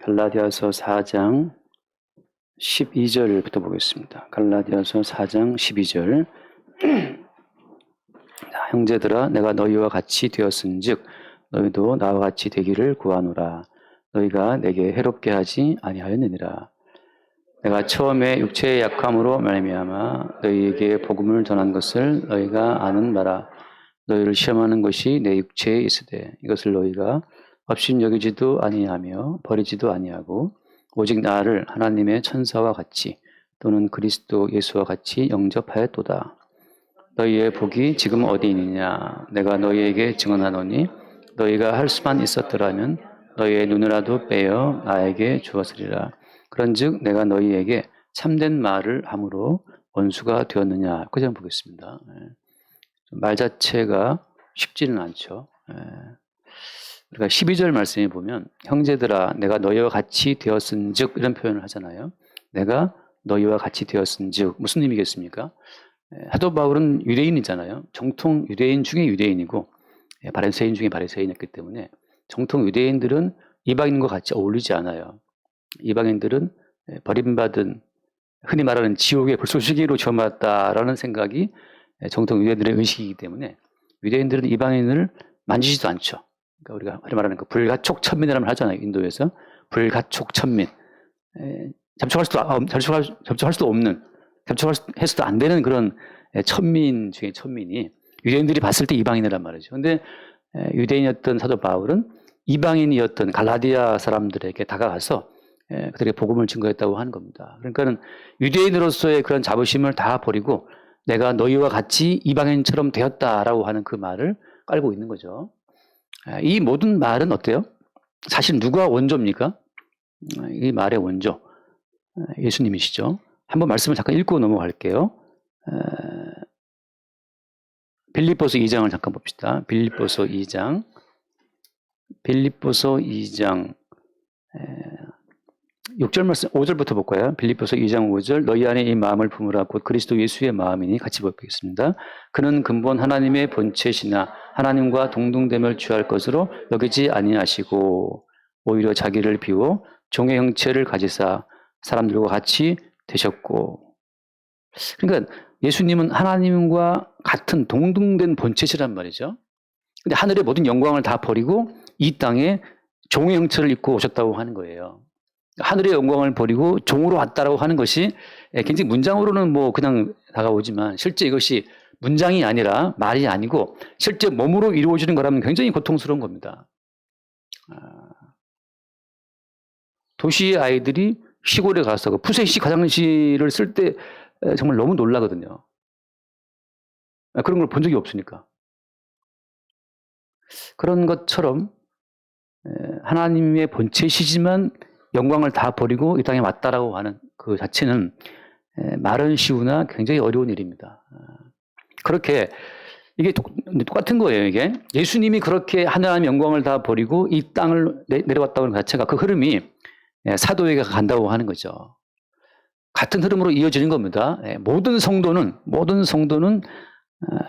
갈라디아서 4장 12절부터 보겠습니다. 갈라디아서 4장 12절. 형제들아 내가 너희와 같이 되었은즉 너희도 나와 같이 되기를 구하노라. 너희가 내게 해롭게 하지 아니하였느니라. 내가 처음에 육체의 약함으로 말미암아 너희에게 복음을 전한 것을 너희가 아는 바라. 너희를 시험하는 것이 내 육체에 있으되 이것을 너희가 업신여기지도 아니하며 버리지도 아니하고 오직 나를 하나님의 천사와 같이 또는 그리스도 예수와 같이 영접하였도다. 너희의 복이 지금 어디 있느냐? 내가 너희에게 증언하노니 너희가 할 수만 있었더라면 너희의 눈이라도 빼어 나에게 주었으리라. 그런즉 내가 너희에게 참된 말을 함으로 원수가 되었느냐? 그 점 보겠습니다. 말 자체가 쉽지는 않죠. 우리가 12절 말씀에 보면 형제들아 내가 너희와 같이 되었은즉 이런 표현을 하잖아요. 내가 너희와 같이 되었은즉 무슨 의미겠습니까? 사도 바울은 유대인이잖아요. 정통 유대인 중에 유대인이고 바리새인 중에 바리새인이었기 때문에 정통 유대인들은 이방인과 같이 어울리지 않아요. 이방인들은 버림받은 흔히 말하는 지옥의 불쏘시개로 처맞다라는 생각이 정통 유대인들의 의식이기 때문에 유대인들은 이방인을 만지지도 않죠. 그러니까 우리가 말하는 그 불가촉천민이라고 하잖아요. 인도에서 불가촉천민, 접촉할 수도 없는, 접촉해서도 안 되는 그런 천민 중에 천민이 유대인들이 봤을 때 이방인이란 말이죠. 그런데 유대인이었던 사도 바울은 이방인이었던 갈라디아 사람들에게 다가가서 그들에게 복음을 증거했다고 하는 겁니다. 그러니까는 유대인으로서의 그런 자부심을 다 버리고 내가 너희와 같이 이방인처럼 되었다라고 하는 그 말을 깔고 있는 거죠. 이 모든 말은 어때요? 사실 누가 원조입니까? 이 말의 원조 예수님이시죠. 한번 말씀을 잠깐 읽고 넘어갈게요. 빌립보서 2장을 잠깐 봅시다. 빌립보서 2장 6절 말씀 5절부터 볼까요? 빌립보서 2장 5절 너희 안에 이 마음을 품으라 곧 그리스도 예수의 마음이니 같이 보겠습니다. 그는 근본 하나님의 본체시나 하나님과 동등됨을 취할 것으로 여기지 아니하시고 오히려 자기를 비워 종의 형체를 가지사 사람들과 같이 되셨고. 그러니까 예수님은 하나님과 같은 동등된 본체시란 말이죠. 근데 하늘의 모든 영광을 다 버리고 이 땅에 종의 형체를 입고 오셨다고 하는 거예요. 하늘의 영광을 버리고 종으로 왔다라고 하는 것이 굉장히 문장으로는 뭐 그냥 다가오지만 실제 이것이 문장이 아니라 말이 아니고 실제 몸으로 이루어지는 거라면 굉장히 고통스러운 겁니다. 도시의 아이들이 시골에 가서 그 푸세식 화장실을 쓸 때 정말 너무 놀라거든요. 그런 걸 본 적이 없으니까. 그런 것처럼 하나님의 본체시지만 영광을 다 버리고 이 땅에 왔다라고 하는 그 자체는 말은 쉬우나 굉장히 어려운 일입니다. 그렇게 이게 똑같은 거예요. 이게 예수님이 그렇게 하나님의 영광을 다 버리고 이 땅을 내려왔다고 하는 것 자체가 그 흐름이 사도에게 간다고 하는 거죠. 같은 흐름으로 이어지는 겁니다. 모든 성도는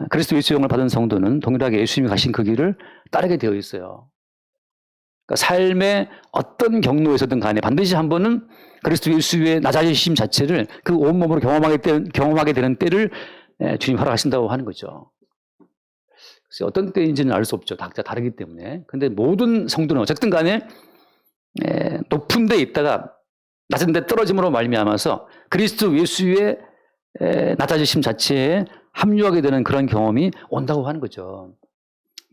그리스도 예수 영을 받은 성도는 동일하게 예수님이 가신 그 길을 따르게 되어 있어요. 그러니까 삶의 어떤 경로에서든 간에 반드시 한 번은 그리스도 예수의 낮아지심 자체를 그 온몸으로 경험하게 되는 때를 주님 허락하신다고 하는 거죠. 그래서 어떤 때인지는 알 수 없죠. 각자 다르기 때문에. 근데 모든 성도는 어쨌든 간에 높은 데 있다가 낮은 데 떨어짐으로 말미암아서 그리스도 예수의 낮아지심 자체에 합류하게 되는 그런 경험이 온다고 하는 거죠.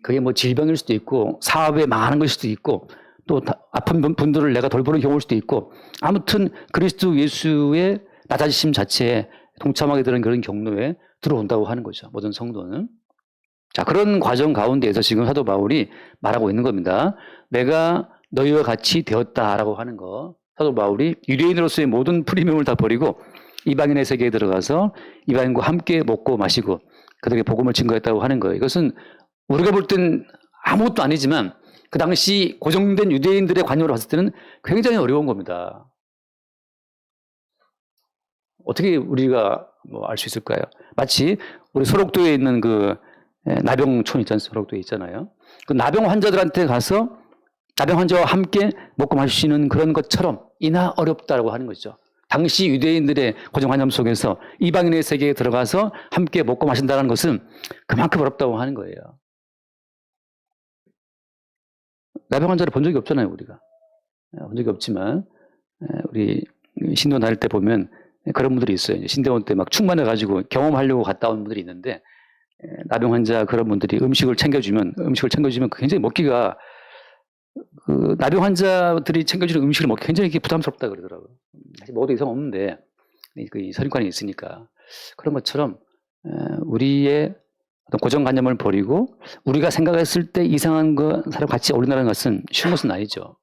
그게 뭐 질병일 수도 있고 사업에 망하는 것일 수도 있고 또 아픈 분들을 내가 돌보는 경우일 수도 있고 아무튼 그리스도 예수의 낮아지심 자체에 동참하게 되는 그런 경로에 들어온다고 하는 거죠. 모든 성도는. 자, 그런 과정 가운데에서 지금 사도 바울이 말하고 있는 겁니다. 내가 너희와 같이 되었다라고 하는 거. 사도 바울이 유대인으로서의 모든 프리미엄을 다 버리고 이방인의 세계에 들어가서 이방인과 함께 먹고 마시고 그들에게 복음을 증거했다고 하는 거예요. 이것은 우리가 볼 땐 아무것도 아니지만 그 당시 고정된 유대인들의 관념으로 봤을 때는 굉장히 어려운 겁니다. 어떻게 우리가 뭐 알 수 있을까요? 마치 우리 소록도에 있는 그 나병촌 있잖아요. 소록도에 있잖아요. 그 나병 환자들한테 가서 나병 환자와 함께 먹고 마시는 그런 것처럼 이나 어렵다라고 하는 거죠. 당시 유대인들의 고정관념 속에서 이방인의 세계에 들어가서 함께 먹고 마신다는 것은 그만큼 어렵다고 하는 거예요. 나병 환자를 본 적이 없잖아요, 우리가. 본 적이 없지만, 우리 신도 다닐 때 보면 그런 분들이 있어요. 신대원 때 막 충만해가지고 경험하려고 갔다 온 분들이 있는데, 나병 환자 그런 분들이 음식을 챙겨주면 굉장히 먹기가, 그 나병 환자들이 챙겨주는 음식을 먹기 굉장히 부담스럽다 그러더라고요. 사실 먹어도 이상 없는데, 그 선입관이 있으니까. 그런 것처럼, 우리의 어떤 고정관념을 버리고, 우리가 생각했을 때 이상한 사람 같이 어울린다는 것은 쉬운 것은 아니죠.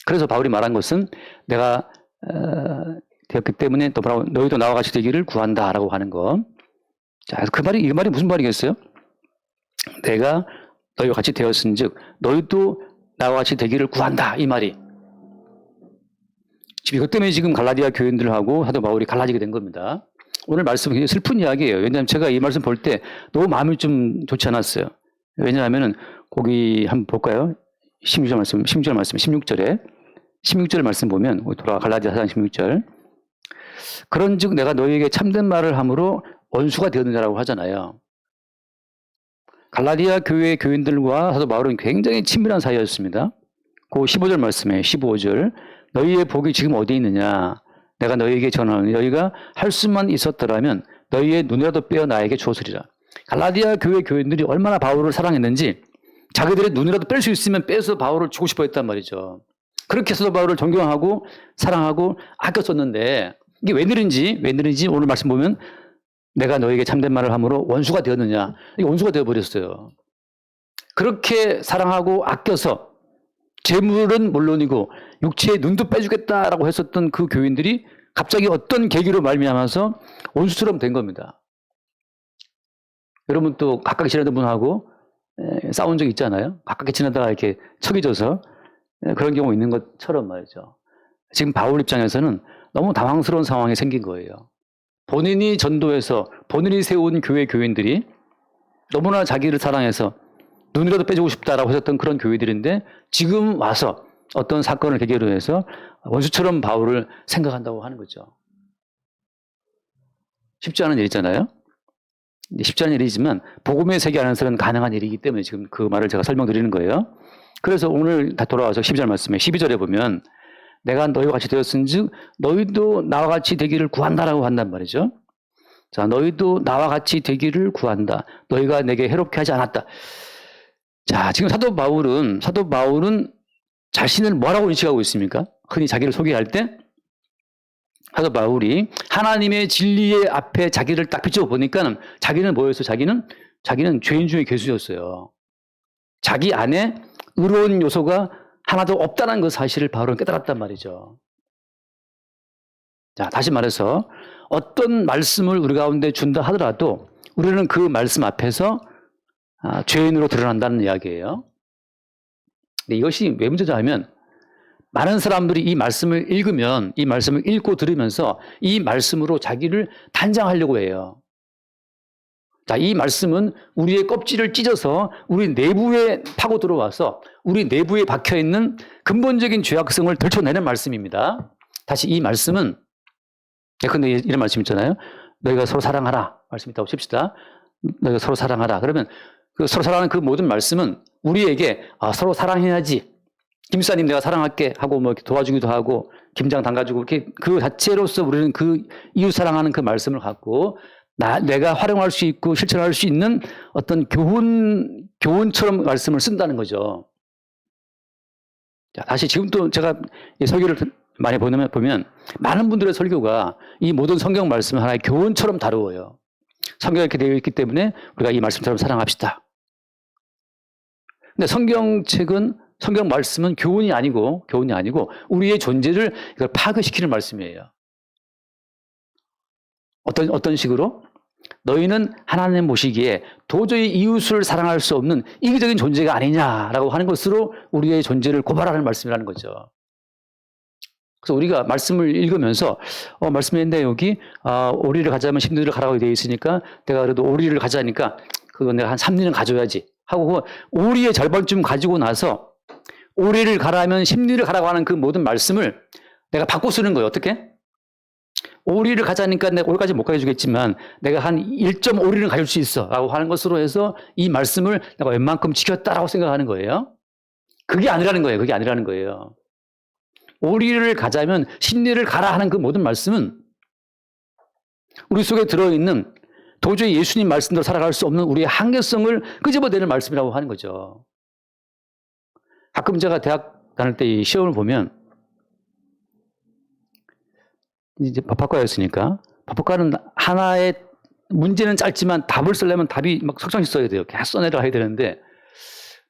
그래서 바울이 말한 것은 내가 되었기 때문에 또 너희도 나와 같이 되기를 구한다라고 하는 거. 자, 이 말이 무슨 말이겠어요? 내가 너희와 같이 되었은즉 너희도 나와 같이 되기를 구한다 이 말이. 이것 때문에 지금 갈라디아 교인들하고 사도 바울이 갈라지게 된 겁니다. 오늘 말씀은 굉장히 슬픈 이야기예요. 왜냐하면 제가 이 말씀 볼 때 너무 마음이 좀 좋지 않았어요. 왜냐하면 거기 한번 볼까요? 16절 말씀, 16절에 말씀 보면 갈라디아 4장 16절. 그런즉 내가 너희에게 참된 말을 함으로 원수가 되었느냐라고 하잖아요. 갈라디아 교회 교인들과 사도 바울은 굉장히 친밀한 사이였습니다. 그 15절 말씀에 15절. 너희의 복이 지금 어디 있느냐? 내가 너희에게 전하노니 너희가 할 수만 있었더라면 너희의 눈이라도 빼어 나에게 주었으리라. 갈라디아 교회 교인들이 얼마나 바울을 사랑했는지 자기들의 눈이라도 뺄 수 있으면 빼서 바울을 주고 싶어 했단 말이죠. 그렇게 해서 바울을 존경하고 사랑하고 아꼈었는데 이게 왜 느린지 오늘 말씀 보면 내가 너에게 참된 말을 함으로 원수가 되었느냐. 이게 원수가 되어버렸어요. 그렇게 사랑하고 아껴서 재물은 물론이고 육체의 눈도 빼주겠다라고 했었던 그 교인들이 갑자기 어떤 계기로 말미암아서 원수처럼 된 겁니다. 여러분 또 가깝게 지내던 분하고 싸운 적 있잖아요. 가깝게 지내다가 이렇게 척이 져서 그런 경우 있는 것처럼 말이죠. 지금 바울 입장에서는 너무 당황스러운 상황이 생긴 거예요. 본인이 전도해서 본인이 세운 교회 교인들이 너무나 자기를 사랑해서 눈이라도 빼주고 싶다라고 하셨던 그런 교회들인데 지금 와서 어떤 사건을 계기로 해서 원수처럼 바울을 생각한다고 하는 거죠. 쉽지 않은 일이잖아요. 쉽지 않은 일이지만 복음의 세계 안에서는 가능한 일이기 때문에 지금 그 말을 제가 설명드리는 거예요. 그래서 오늘 다 돌아와서 12절 말씀에 12절에 보면 내가 너희와 같이 되었은즉 너희도 나와 같이 되기를 구한다라고 한단 말이죠. 자, 너희도 나와 같이 되기를 구한다. 너희가 내게 해롭게 하지 않았다. 자, 지금 사도 바울은 자신을 뭐라고 인식하고 있습니까? 흔히 자기를 소개할 때 사도 바울이 하나님의 진리의 앞에 자기를 딱 비춰 보니까 자기는 뭐였어요? 자기는 죄인 중에 괴수였어요. 자기 안에 의로운 요소가 하나도 없다는 그 사실을 바울은 깨달았단 말이죠. 자, 다시 말해서 어떤 말씀을 우리 가운데 준다 하더라도 우리는 그 말씀 앞에서 죄인으로 드러난다는 이야기예요. 근데 이것이 왜 문제냐 하면 많은 사람들이 이 말씀을 읽고 들으면서 이 말씀으로 자기를 단장하려고 해요. 자, 이 말씀은 우리의 껍질을 찢어서 우리 내부에 파고 들어와서 우리 내부에 박혀있는 근본적인 죄악성을 들춰내는 말씀입니다. 다시 이 말씀은 근데 이런 말씀 있잖아요. 너희가 서로 사랑하라. 말씀 있다고 칩시다. 너희가 서로 사랑하라. 그러면 그 서로 사랑하는 그 모든 말씀은 우리에게 서로 사랑해야지. 김사님 내가 사랑할게 하고 뭐 이렇게 도와주기도 하고 김장 담가주고 이렇게 그 자체로서 우리는 그 이웃 사랑하는 그 말씀을 갖고 내가 활용할 수 있고 실천할 수 있는 어떤 교훈처럼 말씀을 쓴다는 거죠. 자, 다시 지금 또 제가 이 설교를 많이 보면 많은 분들의 설교가 이 모든 성경 말씀을 하나의 교훈처럼 다루어요. 성경에 이렇게 되어 있기 때문에 우리가 이 말씀처럼 사랑합시다. 근데 성경 말씀은 교훈이 아니고 우리의 존재를 이걸 파괴시키는 말씀이에요. 어떤 식으로? 너희는 하나님 보시기에 도저히 이웃을 사랑할 수 없는 이기적인 존재가 아니냐라고 하는 것으로 우리의 존재를 고발하는 말씀이라는 거죠. 그래서 우리가 말씀을 읽으면서 말씀했는데 여기 오리를 가자면 10리를 가라고 되어 있으니까 내가 그래도 오리를 가자니까 그거 내가 한 3리는 가져야지 하고 오리의 절반쯤 가지고 나서 오리를 가라면 십리를 가라고 하는 그 모든 말씀을 내가 바꿔 쓰는 거예요. 어떻게? 오리를 가자니까 내가 오리까지 못 가게 주겠지만 내가 한 1.5리는 가질 수 있어 라고 하는 것으로 해서 이 말씀을 내가 웬만큼 지켰다라고 생각하는 거예요. 그게 아니라는 거예요. 그게 아니라는 거예요. 오리를 가자면 십리를 가라 하는 그 모든 말씀은 우리 속에 들어있는 도저히 예수님 말씀대로 살아갈 수 없는 우리의 한계성을 끄집어내는 말씀이라고 하는 거죠. 가끔 제가 대학 다닐 때 이 시험을 보면 이제 법학과였으니까 법학과는 하나의 문제는 짧지만 답을 쓰려면 답이 막 석장씩 써야 돼요. 계속 써내려가야 되는데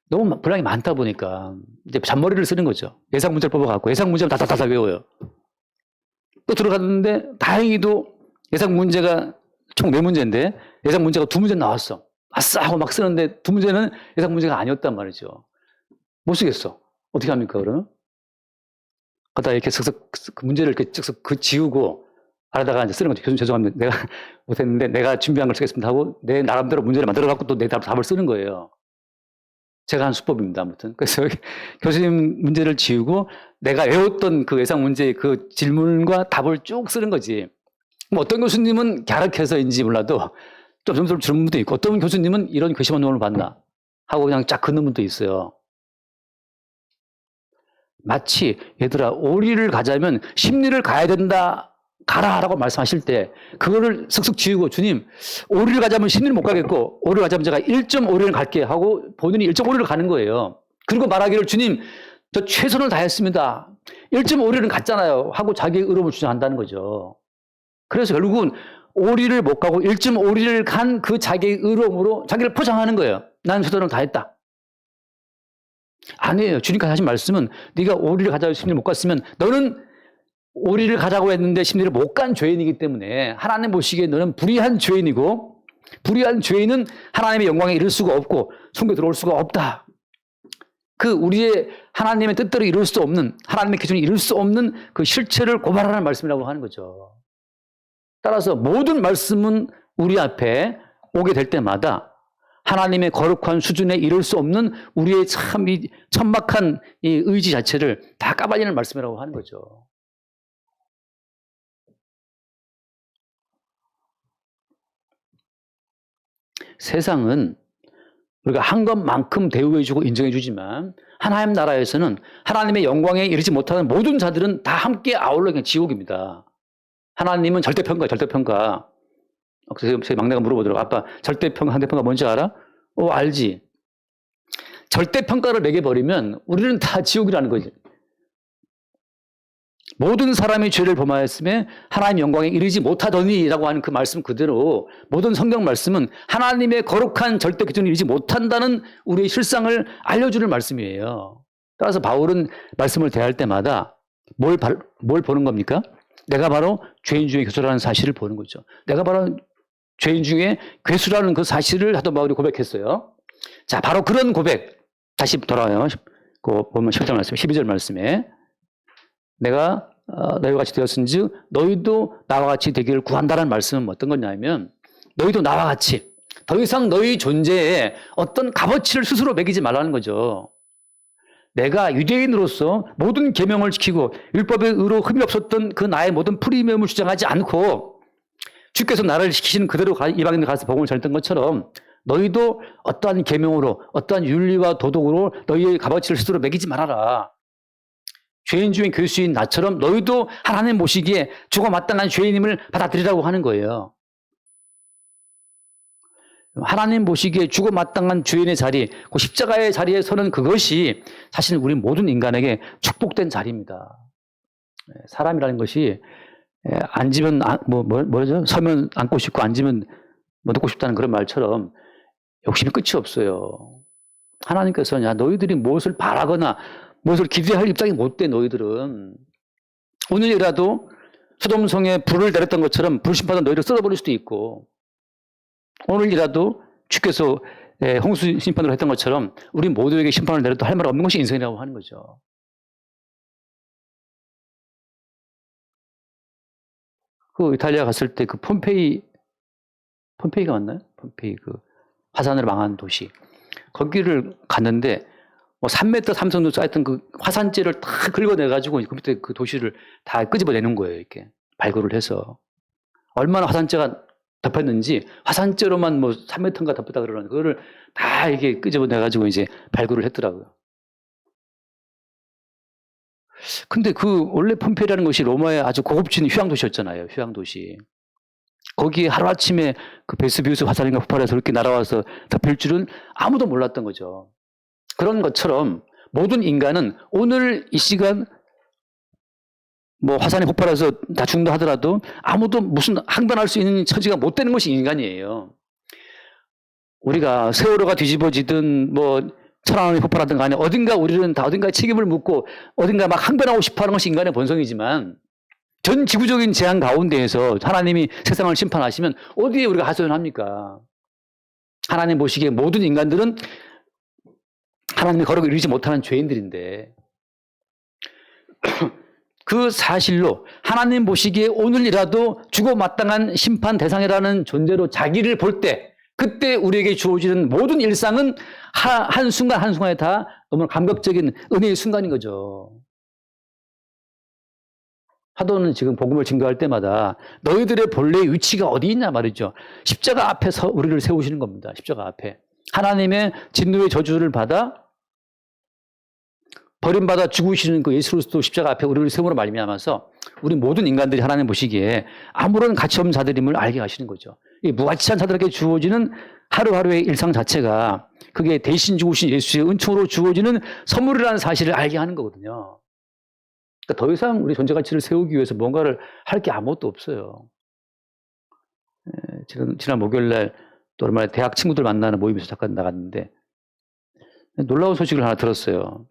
너무 분량이 많다 보니까 이제 잔머리를 쓰는 거죠. 예상 문제를 뽑아갖고 예상 문제를 다다다다 외워요. 또 들어갔는데 다행히도 예상 문제가 총 4문제인데 예상 문제가 2문제 나왔어. 아싸 하고 막 쓰는데 2문제는 예상 문제가 아니었단 말이죠. 못 쓰겠어. 어떻게 합니까 그러면? 그러다 이렇게 슥슥 그 문제를 이렇게 쓱쓱 그 지우고 알아다가 이제 쓰는 거죠. 교수님 죄송합니다. 내가 못했는데 내가 준비한 걸 쓰겠습니다 하고 내 나름대로 문제를 만들어갖고 또 내 답을 쓰는 거예요. 제가 한 수법입니다. 아무튼. 그래서 교수님 문제를 지우고 내가 외웠던 그 예상 문제의 그 질문과 답을 쭉 쓰는 거지. 뭐 어떤 교수님은 갸륵해서인지 몰라도 좀 점수를 주는 분도 있고 어떤 교수님은 이런 교시원 논을 봤나 하고 그냥 쫙 긋는 분도 있어요. 마치 얘들아 오리를 가자면 십리를 가야 된다 가라라고 말씀하실 때 그거를 슥슥 지우고 주님 오리를 가자면 십리를 못 가겠고 오리를 가자면 제가 1.5리를 갈게 하고 본인이 1.5리를 가는 거예요. 그리고 말하기를 주님 저 최선을 다했습니다. 1.5리는 갔잖아요 하고 자기의 의로움을 주장한다는 거죠. 그래서 결국은 오리를 못 가고 1.5리를 간 그 자기의 의로움으로 자기를 포장하는 거예요. 나는 최선을 다했다. 아니에요. 주님께서 하신 말씀은 네가 오리를 가자고 십리를 못 갔으면 너는 오리를 가자고 했는데 십리를 못 간 죄인이기 때문에 하나님 보시기에 너는 불의한 죄인이고 불의한 죄인은 하나님의 영광에 이를 수가 없고 천국에 들어올 수가 없다. 그 우리의 하나님의 뜻대로 이룰 수 없는 하나님의 기준에 이룰 수 없는 그 실체를 고발하는 말씀이라고 하는 거죠. 따라서 모든 말씀은 우리 앞에 오게 될 때마다 하나님의 거룩한 수준에 이룰 수 없는 우리의 참 이 천박한 이 의지 자체를 다 까발리는 말씀이라고 하는 거죠. 세상은 우리가 한 것만큼 대우해주고 인정해주지만 하나님 나라에서는 하나님의 영광에 이르지 못하는 모든 자들은 다 함께 아울러 그냥 지옥입니다. 하나님은 절대평가예요. 절대평가. 그래서 제 막내가 물어보더라고. 아빠 절대평가 상대평가 뭔지 알아? 알지. 절대평가를 매겨버리면 우리는 다 지옥이라는 거지. 모든 사람이 죄를 범하였음에 하나님 영광에 이르지 못하더니라고 하는 그 말씀 그대로 모든 성경 말씀은 하나님의 거룩한 절대 기준에 이르지 못한다는 우리의 실상을 알려주는 말씀이에요. 따라서 바울은 말씀을 대할 때마다 뭘 보는 겁니까? 내가 바로 죄인 중에 괴수라는 사실을 보는 거죠. 내가 바로 죄인 중에 괴수라는 그 사실을 사도 바울이 고백했어요. 자, 바로 그런 고백. 다시 돌아와요. 그 보면 10절 말씀, 12절 말씀에 내가 너희와 같이 되었은즉 너희도 나와 같이 되기를 구한다는 말씀은 어떤 거냐면 너희도 나와 같이 더 이상 너희 존재에 어떤 값어치를 스스로 매기지 말라는 거죠. 내가 유대인으로서 모든 계명을 지키고 율법의 의로 흠이 없었던 그 나의 모든 프리미엄을 주장하지 않고 주께서 나를 시키시는 그대로 이방인들 가서 복음을 전했던 것처럼 너희도 어떠한 계명으로 어떠한 윤리와 도덕으로 너희의 값어치를 스스로 매기지 말아라. 죄인 중에 교수인 나처럼 너희도 하나님 보시기에 죽어 마땅한 죄인임을 받아들이라고 하는 거예요. 하나님 보시기에 죽어 마땅한 죄인의 자리, 그 십자가의 자리에 서는 그것이 사실 우리 모든 인간에게 축복된 자리입니다. 사람이라는 것이 앉으면 뭐죠? 서면 앉고 싶고 앉으면 뭐 듣고 싶다는 그런 말처럼 욕심이 끝이 없어요. 하나님께서는 야 너희들이 무엇을 바라거나 무엇을 기대할 입장이 못 돼 너희들은. 오늘이라도 소돔성에 불을 내렸던 것처럼 불심파던 너희를 쏟아버릴 수도 있고 오늘이라도 주께서 홍수 심판으로 했던 것처럼 우리 모두에게 심판을 내려도 할 말 없는 것이 인생이라고 하는 거죠. 그 이탈리아 갔을 때 그 폼페이가 맞나요? 폼페이 그 화산으로 망한 도시. 거기를 갔는데 뭐 3m 삼성도 쌓였던 그 화산재를 다 긁어내가지고 그 밑에 그 도시를 다 끄집어내는 거예요. 이렇게 발굴을 해서. 얼마나 화산재가 덮였는지 화산재로만 뭐 3m인가 덮였다 그러는 그거를 다 이렇게 끄집어내가지고 이제 발굴을 했더라고요. 근데 그 원래 폼페이라는 것이 로마의 아주 고급진 휴양 도시였잖아요. 휴양 도시. 거기에 하루아침에 그 베스비우스 화산인가 폭발해서 그렇게 날아와서 덮일 줄은 아무도 몰랐던 거죠. 그런 것처럼 모든 인간은 오늘 이 시간 뭐 화산이 폭발해서 다 죽는다 하더라도 아무도 무슨 항변할 수 있는 처지가 못 되는 것이 인간이에요. 우리가 세월호가 뒤집어지든 뭐 천안함이 폭발하든 간에 어딘가 우리는 다 어딘가에 책임을 묻고 어딘가 막 항변하고 싶어하는 것이 인간의 본성이지만 전 지구적인 재앙 가운데에서 하나님이 세상을 심판하시면 어디에 우리가 하소연합니까? 하나님 보시기에 모든 인간들은 하나님의 거룩을 이루지 못하는 죄인들인데 그 사실로 하나님 보시기에 오늘이라도 죽어마땅한 심판 대상이라는 존재로 자기를 볼 때 그때 우리에게 주어지는 모든 일상은 한순간 한순간에 다 너무 감격적인 은혜의 순간인 거죠. 사도는 지금 복음을 증거할 때마다 너희들의 본래의 위치가 어디 있냐 말이죠. 십자가 앞에서 우리를 세우시는 겁니다. 십자가 앞에. 하나님의 진노의 저주를 받아 버림받아 죽으시는 그 예수 그리스도 십자가 앞에 우리를 세움으로 말미암아서 우리 모든 인간들이 하나님 보시기에 아무런 가치 없는 자들임을 알게 하시는 거죠. 이 무가치한 자들에게 주어지는 하루하루의 일상 자체가 그게 대신 죽으신 예수의 은총으로 주어지는 선물이라는 사실을 알게 하는 거거든요. 그러니까 더 이상 우리 존재 가치를 세우기 위해서 뭔가를 할 게 아무것도 없어요. 지난 목요일 날 또 얼마나 대학 친구들 만나는 모임에서 잠깐 나갔는데 놀라운 소식을 하나 들었어요.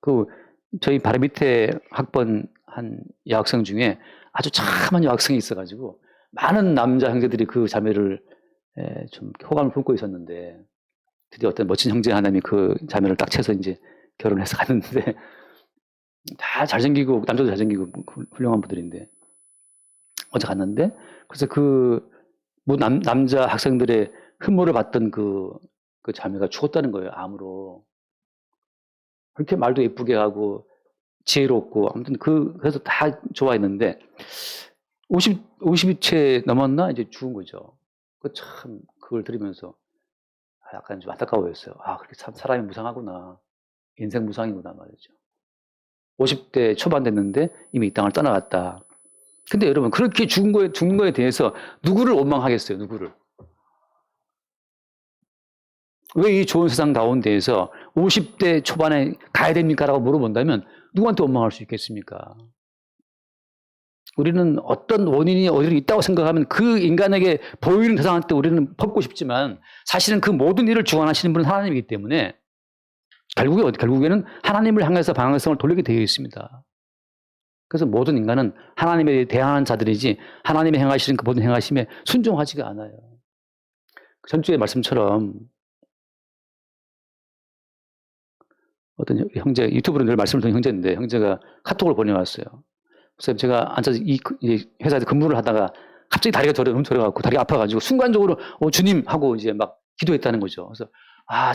그 저희 바로 밑에 학번 한 여학생 중에 아주 참한 여학생이 있어가지고 많은 남자 형제들이 그 자매를 좀 호감을 품고 있었는데 드디어 어떤 멋진 형제 하나님이 그 자매를 딱 채서 이제 결혼해서 갔는데 다 잘생기고 남자도 잘생기고 훌륭한 분들인데 어제 갔는데 그래서 그 남자 학생들의 흠모를 받던 그 자매가 죽었다는 거예요. 암으로. 그렇게 말도 예쁘게 하고 지혜롭고 아무튼 그래서 다 좋아했는데 50채 넘었나 이제 죽은 거죠. 참 그걸 들으면서 약간 좀 안타까워했어요. 그렇게 참 사람이 무상하구나. 인생 무상이구나 말이죠. 50대 초반 됐는데 이미 이 땅을 떠나갔다. 근데 여러분 그렇게 죽은 거에 대해서 누구를 원망하겠어요? 누구를? 왜 이 좋은 세상 가운데에서 50대 초반에 가야 됩니까? 라고 물어본다면 누구한테 원망할 수 있겠습니까? 우리는 어떤 원인이 어디로 있다고 생각하면 그 인간에게 보이는 대상한테 우리는 퍼붓고 싶지만 사실은 그 모든 일을 주관하시는 분은 하나님이기 때문에 결국에는 하나님을 향해서 방향성을 돌리게 되어 있습니다. 그래서 모든 인간은 하나님에 대항하는 자들이지 하나님의 행하시는 그 모든 행하심에 순종하지가 않아요. 전주의 말씀처럼 어떤 형제, 유튜브로 늘 말씀을 듣는 형제인데 형제가 카톡을 보내왔어요. 그래서 제가 앉아서 이 회사에서 근무를 하다가 갑자기 다리가 저려갖고 다리가 아파가지고 순간적으로 주님 하고 이제 막 기도했다는 거죠. 그래서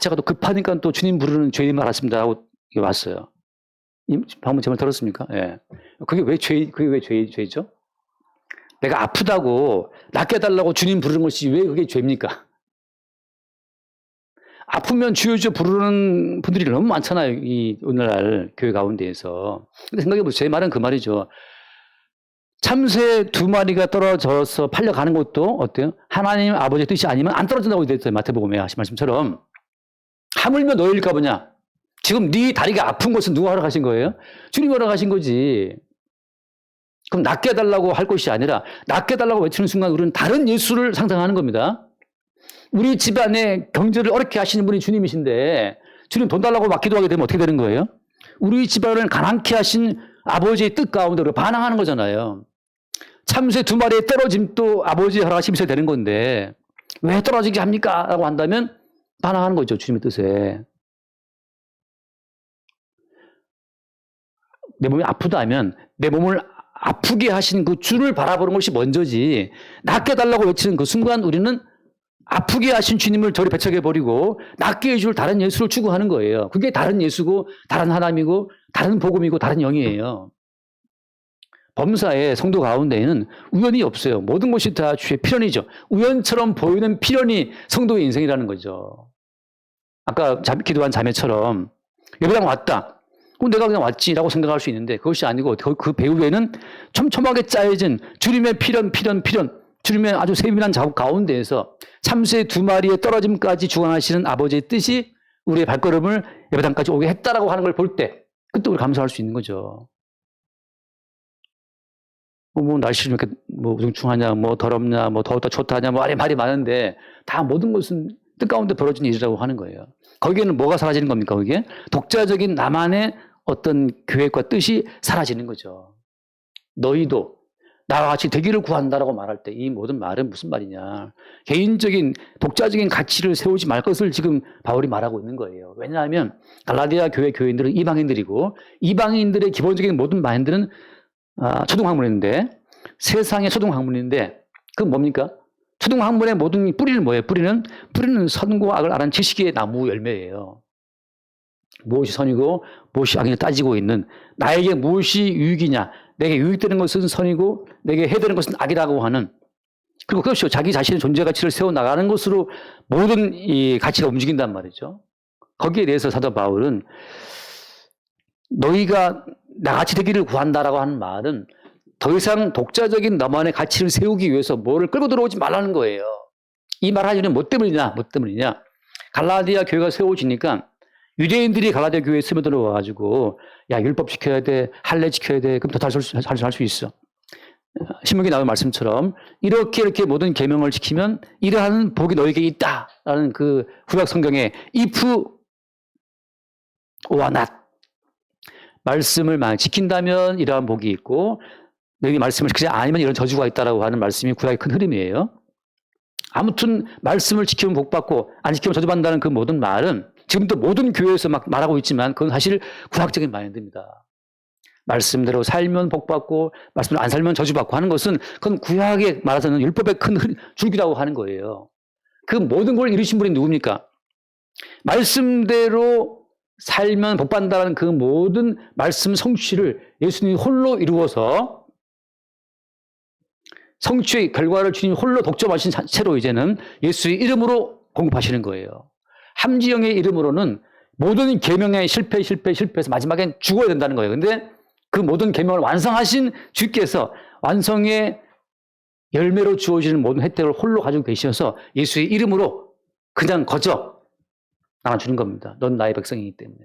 제가 또 급하니까 또 주님 부르는 죄인 알았습니다 하고 왔어요. 방금 제 말 들었습니까? 예. 그게 왜 죄죠? 내가 아프다고 낫게 해달라고 주님 부르는 것이 왜 그게 죄입니까? 아프면 주여 주여 부르는 분들이 너무 많잖아요. 이 오늘날 교회 가운데에서. 근데 생각해보세요. 제 말은 그 말이죠. 참새 2마리가 떨어져서 팔려가는 것도 어때요? 하나님 아버지의 뜻이 아니면 안 떨어진다고 되어 있어요. 마태복음에 하신 말씀처럼. 하물며 너희일까 보냐. 지금 네 다리가 아픈 것은 누가 허락하신 거예요? 주님이 허락하신 거지. 그럼 낫게 해달라고 할 것이 아니라 낫게 해달라고 외치는 순간 우리는 다른 예수를 상상하는 겁니다. 우리 집안에 경제를 어렵게 하시는 분이 주님이신데 주님 돈 달라고 막 기도하게 되면 어떻게 되는 거예요? 우리 집안을 가난케 하신 아버지의 뜻 가운데 우리가 반항하는 거잖아요. 참새 2마리의 떨어짐도 아버지의 허락하심이 있어야 되는 건데 왜 떨어지게 합니까? 라고 한다면 반항하는 거죠. 주님의 뜻에. 내 몸이 아프다면 내 몸을 아프게 하신 그 주를 바라보는 것이 먼저지 낫게 해달라고 외치는 그 순간 우리는 아프게 하신 주님을 저리 배척해버리고 낫게 해줄 다른 예수를 추구하는 거예요. 그게 다른 예수고 다른 하나님이고 다른 복음이고 다른 영이에요. 범사의 성도 가운데에는 우연이 없어요. 모든 것이 다 주의 필연이죠. 우연처럼 보이는 필연이 성도의 인생이라는 거죠. 아까 기도한 자매처럼 예배당 왔다. 내가 그냥 왔지라고 생각할 수 있는데 그것이 아니고 그 배후에는 촘촘하게 짜여진 주님의 필연, 주님의 아주 세밀한 작업 가운데에서 참새 2마리의 떨어짐까지 주관하시는 아버지의 뜻이 우리의 발걸음을 예배당까지 오게 했다라고 하는 걸 볼 때 그때 우리 감사할 수 있는 거죠. 날씨 이렇게 우중충하냐, 더럽냐, 더웠다 좋다냐, 말이 많은데 다 모든 것은 뜻 가운데 벌어진 일이라고 하는 거예요. 거기에는 뭐가 사라지는 겁니까? 거기에 독자적인 나만의 어떤 계획과 뜻이 사라지는 거죠. 너희도 나와 같이 되기를 구한다라고 말할 때 이 모든 말은 무슨 말이냐. 개인적인 독자적인 가치를 세우지 말 것을 지금 바울이 말하고 있는 거예요. 왜냐하면 갈라디아 교회 교인들은 이방인들이고 이방인들의 기본적인 모든 마인드는 초등학문인데 세상의 초등학문인데 그건 뭡니까? 초등학문의 모든 뿌리는 뭐예요? 뿌리는 선과 악을 아는 지식의 나무 열매예요. 무엇이 선이고 무엇이 악이냐 따지고 있는 나에게 무엇이 유익이냐 내게 유익되는 것은 선이고 내게 해되는 것은 악이라고 하는 그리고 그것이요 자기 자신의 존재 가치를 세워나가는 것으로 모든 이 가치가 움직인단 말이죠. 거기에 대해서 사도 바울은 너희가 나같이 되기를 구한다라고 하는 말은 더 이상 독자적인 너만의 가치를 세우기 위해서 뭐를 끌고 들어오지 말라는 거예요. 이 말하는 이유는 뭐 때문이냐? 갈라디아 교회가 세워지니까 유대인들이 갈라디아 교회에 스며들어와가지고 야 율법 지켜야 돼, 할례 지켜야 돼, 그럼 더 잘 살 수 있어. 신명기 나온 말씀처럼 이렇게 모든 계명을 지키면 이러한 복이 너에게 있다라는 그 구약 성경에 if or not 말씀을 지킨다면 이러한 복이 있고 너희 말씀을 지키지 않으면 이런 저주가 있다라고 하는 말씀이 구약의 큰 흐름이에요. 아무튼 말씀을 지키면 복 받고 안 지키면 저주받는다는 그 모든 말은 지금도 모든 교회에서 막 말하고 있지만 그건 사실 구약적인 마인드입니다. 말씀대로 살면 복 받고 말씀대로 안 살면 저주받고 하는 것은 그건 구약에 말하자면 율법의 큰 줄기라고 하는 거예요. 그 모든 걸 이루신 분이 누굽니까? 말씀대로 살면 복 받는다는 그 모든 말씀 성취를 예수님이 홀로 이루어서 성취의 결과를 주님이 홀로 독점하신 채로 이제는 예수의 이름으로 공급하시는 거예요. 함지영의 이름으로는 모든 계명의 실패해서 마지막엔 죽어야 된다는 거예요. 근데 그 모든 계명을 완성하신 주께서 완성의 열매로 주어지는 모든 혜택을 홀로 가지고 계셔서 예수의 이름으로 그냥 거저 나눠주는 겁니다. 넌 나의 백성이기 때문에.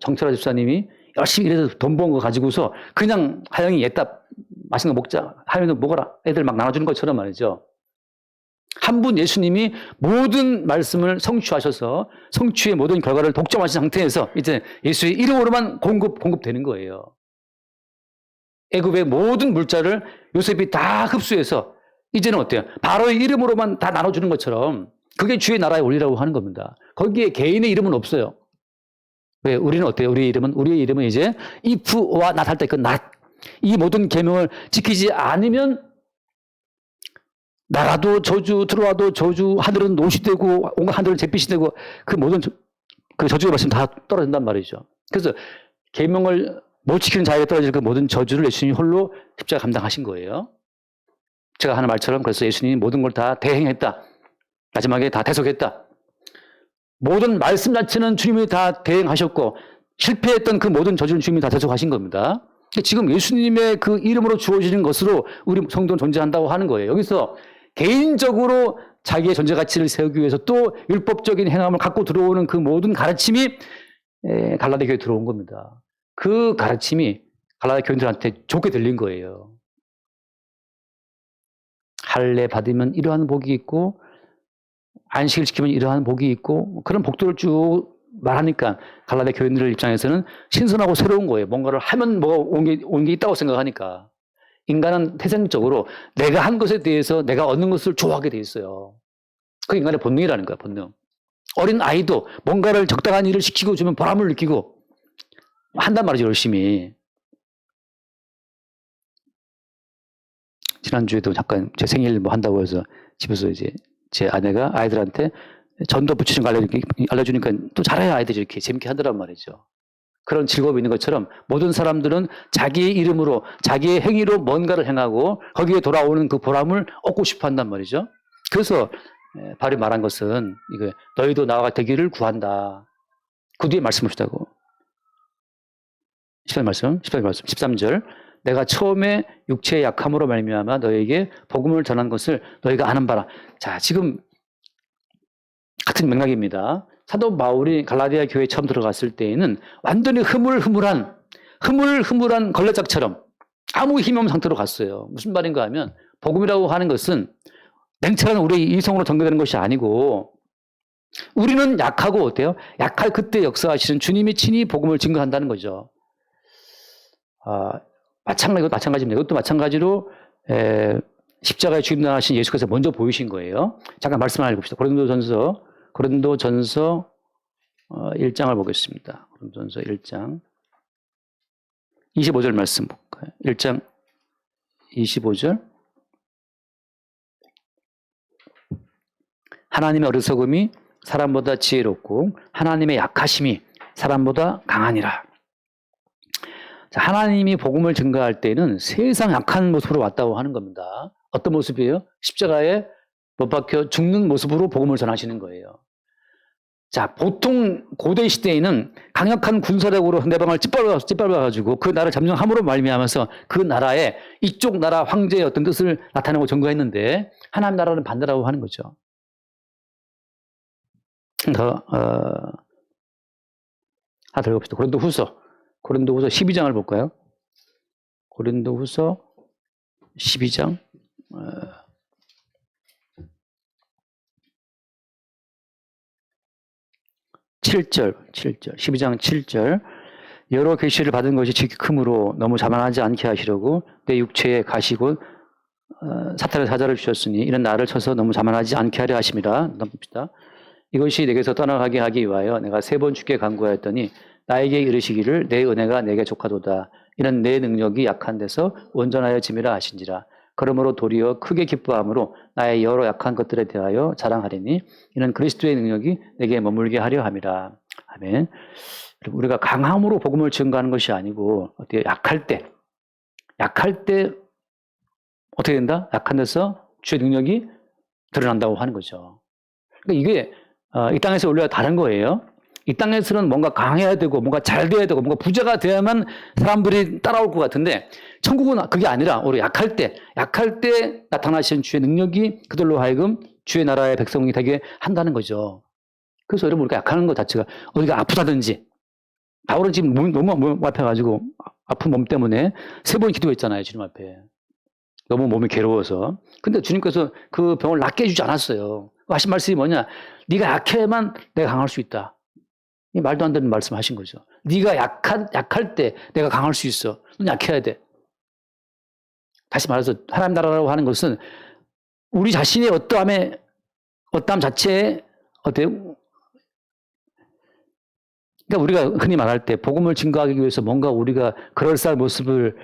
정철아 집사님이 열심히 일해서 돈 번 거 가지고서 그냥 하영이 얘따 맛있는 거 먹자. 하영이도 먹어라. 애들 막 나눠주는 것처럼 말이죠. 한 분 예수님이 모든 말씀을 성취하셔서 성취의 모든 결과를 독점하신 상태에서 이제 예수의 이름으로만 공급되는 거예요. 애굽의 모든 물자를 요셉이 다 흡수해서 이제는 어때요? 바로의 이름으로만 다 나눠주는 것처럼 그게 주의 나라의 원리라고 하는 겁니다. 거기에 개인의 이름은 없어요. 왜? 우리는 어때요? 우리의 이름은 이제 if와 not 할 때 그 not. 이 모든 계명을 지키지 않으면 나라도 저주, 들어와도 저주, 하늘은 노시 되고 온갖 하늘은 잿빛이 되고 그 모든 그 저주가 말씀 다 떨어진단 말이죠. 그래서 계명을 못 지키는 자에게 떨어질 그 모든 저주를 예수님이 홀로 십자가 감당하신 거예요. 제가 하는 말처럼 그래서 예수님이 모든 걸 다 대행했다. 마지막에 다 대속했다. 모든 말씀 자체는 주님이 다 대행하셨고 실패했던 그 모든 저주는 주님이 다 대속하신 겁니다. 지금 예수님의 그 이름으로 주어지는 것으로 우리 성도는 존재한다고 하는 거예요. 여기서 개인적으로 자기의 존재 가치를 세우기 위해서 또 율법적인 행함을 갖고 들어오는 그 모든 가르침이 갈라디아 교회에 들어온 겁니다. 그 가르침이 갈라디아 교인들한테 좋게 들린 거예요. 할례 받으면 이러한 복이 있고 안식을 지키면 이러한 복이 있고 그런 복들을 쭉 말하니까 갈라디아 교인들 입장에서는 신선하고 새로운 거예요. 뭔가를 하면 뭐가 온 게 있다고 생각하니까. 인간은 태생적으로 내가 한 것에 대해서 내가 얻는 것을 좋아하게 돼 있어요. 그 인간의 본능이라는 거야, 본능. 어린 아이도 뭔가를 적당한 일을 시키고 주면 보람을 느끼고 한단 말이죠, 열심히. 지난주에도 잠깐 제 생일 뭐 한다고 해서 집에서 이제 제 아내가 아이들한테 전도 부치는 거 알려주니까 또 잘해요. 아이들이 이렇게 재밌게 하더란 말이죠. 그런 즐거움이 있는 것처럼 모든 사람들은 자기의 이름으로 자기의 행위로 뭔가를 행하고 거기에 돌아오는 그 보람을 얻고 싶어 한단 말이죠. 그래서 바울이 말한 것은 이거 너희도 나와 되기를 구한다. 그 뒤에 말씀을 주다고. 14절 말씀, 13절. 내가 처음에 육체의 약함으로 말미암아 너에게 복음을 전한 것을 너희가 아는 바라. 자, 지금 같은 맥락입니다. 사도 바울이 갈라디아 교회에 처음 들어갔을 때에는 완전히 흐물흐물한 걸레짝처럼 아무 힘 없는 상태로 갔어요. 무슨 말인가 하면 복음이라고 하는 것은 냉철한 우리 이성으로 전개되는 것이 아니고 우리는 약하고 어때요? 약할 그때 역사하시는 주님이 친히 복음을 증거한다는 거죠. 마찬가지입니다. 이것도 마찬가지로 십자가에 죽임당하신 예수께서 먼저 보이신 거예요. 잠깐 말씀 하나 읽읍시다. 고린도전서 1장을 보겠습니다. 고린도전서 1장 25절 말씀 볼까요? 1장 25절. 하나님의 어리석음이 사람보다 지혜롭고 하나님의 약하심이 사람보다 강하니라. 자, 하나님이 복음을 증거할 때는 세상 약한 모습으로 왔다고 하는 겁니다. 어떤 모습이에요? 십자가에 못 박혀 죽는 모습으로 복음을 전하시는 거예요. 자, 보통 고대 시대에는 강력한 군사력으로 상대방을 짓밟아가지고 그 나라를 점령함으로 말미암아서 그 나라에 이쪽 나라 황제의 어떤 뜻을 나타내고 전거했는데 하나님 나라는 반대라고 하는 거죠. 하나 더 읽읍시다. 고린도후서 12장을 볼까요? 고린도후서 12장 7절 12장 7절. 여러 계시를 받은 것이 지극히 크므로 너무 자만하지 않게 하시려고 내 육체에 가시고 사탄의 사자를 주셨으니 이런 나를 쳐서 너무 자만하지 않게 하려 하심이라. 넘깁시다. 이것이 내게서 떠나가게 하기 위하여 내가 3번 주께 간구하였더니 나에게 이르시기를 내 은혜가 내게 족하도다. 이는 내 능력이 약한 데서 온전하여 짐이라 하신지라. 그러므로 도리어 크게 기뻐함으로 나의 여러 약한 것들에 대하여 자랑하리니 이는 그리스도의 능력이 내게 머물게 하려 함이라. 아멘. 우리가 강함으로 복음을 증거하는 것이 아니고 어떻게 약할 때 어떻게 된다? 약한 데서 주의 능력이 드러난다고 하는 거죠. 그러니까 이게 이 땅에서 원래 다른 거예요. 이 땅에서는 뭔가 강해야 되고 뭔가 잘 돼야 되고 뭔가 부자가 돼야만 사람들이 따라올 것 같은데 천국은 그게 아니라 우리 약할 때 나타나시는 주의 능력이 그들로 하여금 주의 나라의 백성이 되게 한다는 거죠. 그래서 여러분 우리가 약하는 것 자체가 어디가 아프다든지 바울은 지금 몸이 너무 아파가지고 아픈 몸 때문에 3번 기도했잖아요. 주님 앞에. 너무 몸이 괴로워서. 근데 주님께서 그 병을 낫게 해주지 않았어요. 하신 말씀이 뭐냐? 네가 약해야만 내가 강할 수 있다. 이 말도 안 되는 말씀 하신 거죠. 네가 약할 때 내가 강할 수 있어. 넌 약해야 돼. 다시 말해서 하나님 나라라고 하는 것은 우리 자신의 어떠함 자체에 어때요? 그러니까 우리가 흔히 말할 때 복음을 증거하기 위해서 뭔가 우리가 그럴싸한 모습을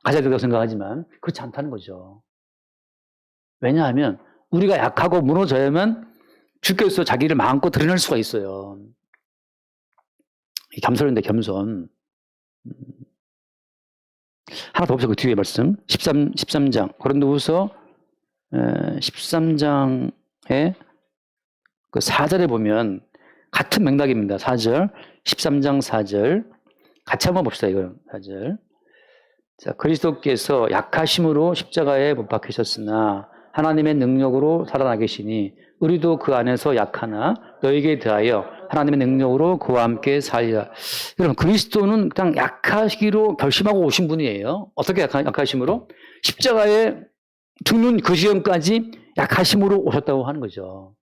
가져야 된다고 생각하지만 그렇지 않다는 거죠. 왜냐하면 우리가 약하고 무너져야만 주께서 자기를 마음껏 드러낼 수가 있어요. 겸손인데 겸손. 하나 더 봅시다. 그 뒤에 말씀. 13장. 고린도후서 13장의 그 4절에 보면 같은 맥락입니다. 4절. 13장 4절. 같이 한번 봅시다. 이거 4절. 자, 그리스도께서 약하심으로 십자가에 못 박히셨으나 하나님의 능력으로 살아나 계시니 우리도 그 안에서 약하나 너에게 대하여 하나님의 능력으로 그와 함께 살리라. 여러분 그리스도는 그냥 약하시기로 결심하고 오신 분이에요. 어떻게 약하심으로? 십자가에 죽는 그 시간까지 약하심으로 오셨다고 하는 거죠.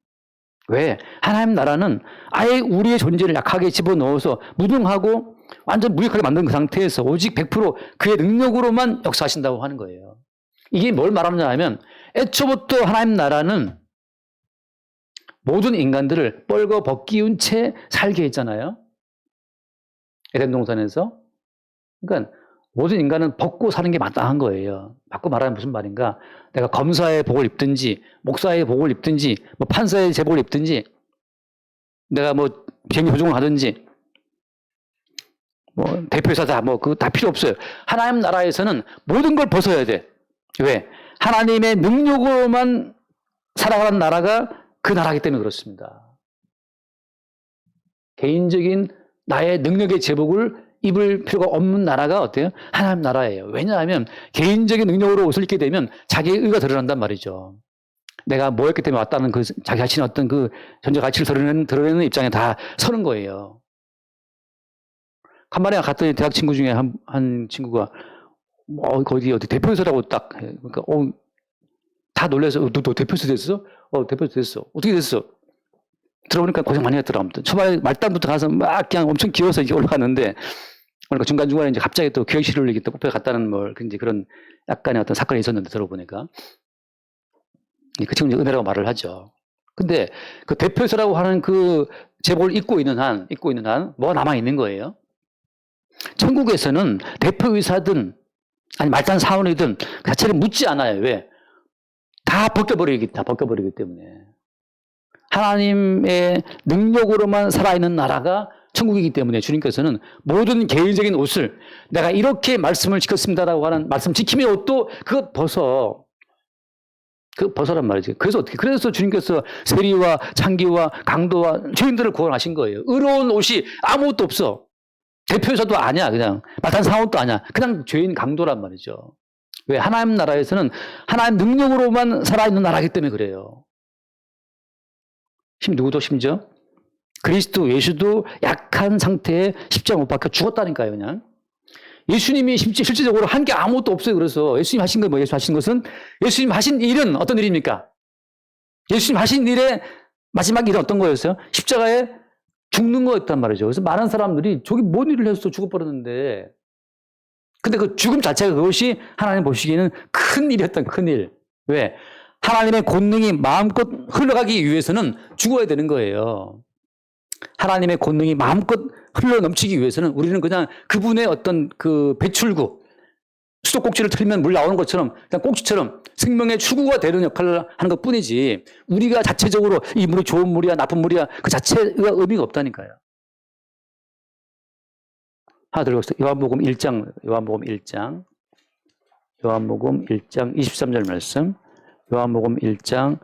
왜? 하나님 나라는 아예 우리의 존재를 약하게 집어넣어서 무능하고 완전 무익하게 만든 그 상태에서 오직 100% 그의 능력으로만 역사하신다고 하는 거예요. 이게 뭘 말하느냐 하면 애초부터 하나님 나라는 모든 인간들을 뻘거 벗기운 채 살게 했잖아요. 에덴 동산에서. 그러니까 모든 인간은 벗고 사는 게 마땅한 거예요. 바꿔 말하면 무슨 말인가? 내가 검사의 복을 입든지, 목사의 복을 입든지, 뭐 판사의 제복을 입든지, 내가 뭐 비행기 조종을 하든지, 뭐 대표이사다, 뭐 그거 다 필요 없어요. 하나님 나라에서는 모든 걸 벗어야 돼. 왜? 하나님의 능력으로만 살아가는 나라가 그 나라이기 때문에 그렇습니다. 개인적인 나의 능력의 제복을 입을 필요가 없는 나라가 어때요? 하나님 나라예요. 왜냐하면 개인적인 능력으로 옷을 입게 되면 자기의 의가 드러난단 말이죠. 내가 뭐 했기 때문에 왔다는 그 자기 자신의 어떤 그 존재 가치를 드러내는 입장에 다 서는 거예요. 간만에 갔더니 대학 친구 중에 한 친구가 어디 대표이사라고 딱 해. 그러니까 다 놀라서 너 대표이사 됐어? 대표이사 됐어. 어떻게 됐어? 들어보니까 고생 많이 했더라. 아무튼 초반에 말단부터 가서 막 그냥 엄청 기어서 이렇게 올라갔는데, 그러니까 중간중간에 이제 갑자기 또 기획실을 이렇게 또 뽑혀갔다는 이제 그런 약간의 어떤 사건이 있었는데, 들어보니까. 그 친구는 은혜라고 말을 하죠. 근데 그 대표이사라고 하는 그 제복을 입고 있는 한 뭐가 남아있는 거예요? 천국에서는 대표이사든 아니 말단 사원이든 그 자체를 묻지 않아요. 왜? 다 벗겨버리기 때문에. 하나님의 능력으로만 살아있는 나라가 천국이기 때문에 주님께서는 모든 개인적인 옷을 내가 이렇게 말씀을 지켰습니다라고 하는 말씀 지킴의 옷도 그것 벗어란 말이지. 그래서 주님께서 세리와 창기와 강도와 죄인들을 구원하신 거예요. 의로운 옷이 아무것도 없어. 대표이사도 아니야. 그냥 마탄 사원도 아니야. 그냥 죄인 강도란 말이죠. 왜? 하나님 나라에서는 하나님 능력으로만 살아있는 나라이기 때문에 그래요. 누구도 심지어 그리스도 예수도 약한 상태에 십자가 못 박혀 죽었다니까요. 그냥 예수님이 실질적으로 한 게 아무것도 없어요. 그래서 예수님 하신 거 예수 하신 것은 예수님 하신 일은 어떤 일입니까? 예수님 하신 일의 마지막 일은 어떤 거였어요? 십자가에 죽는 거였단 말이죠. 그래서 많은 사람들이 저기 뭔 일을 했어? 죽어버렸는데. 근데 그 죽음 자체가 그것이 하나님 보시기에는 큰 일이었던 큰 일. 왜? 하나님의 권능이 마음껏 흘러가기 위해서는 죽어야 되는 거예요. 하나님의 권능이 마음껏 흘러 넘치기 위해서는 우리는 그냥 그분의 어떤 그 배출구, 수도꼭지를 틀면 물 나오는 것처럼 그냥 꼭지처럼 생명의 출구가 되는 역할을 하는 것 뿐이지 우리가 자체적으로 이 물이 좋은 물이야 나쁜 물이야 그 자체가 의미가 없다니까요. 하나 들고 있어요. 요한복음 1장 23절 말씀. 요한복음 1장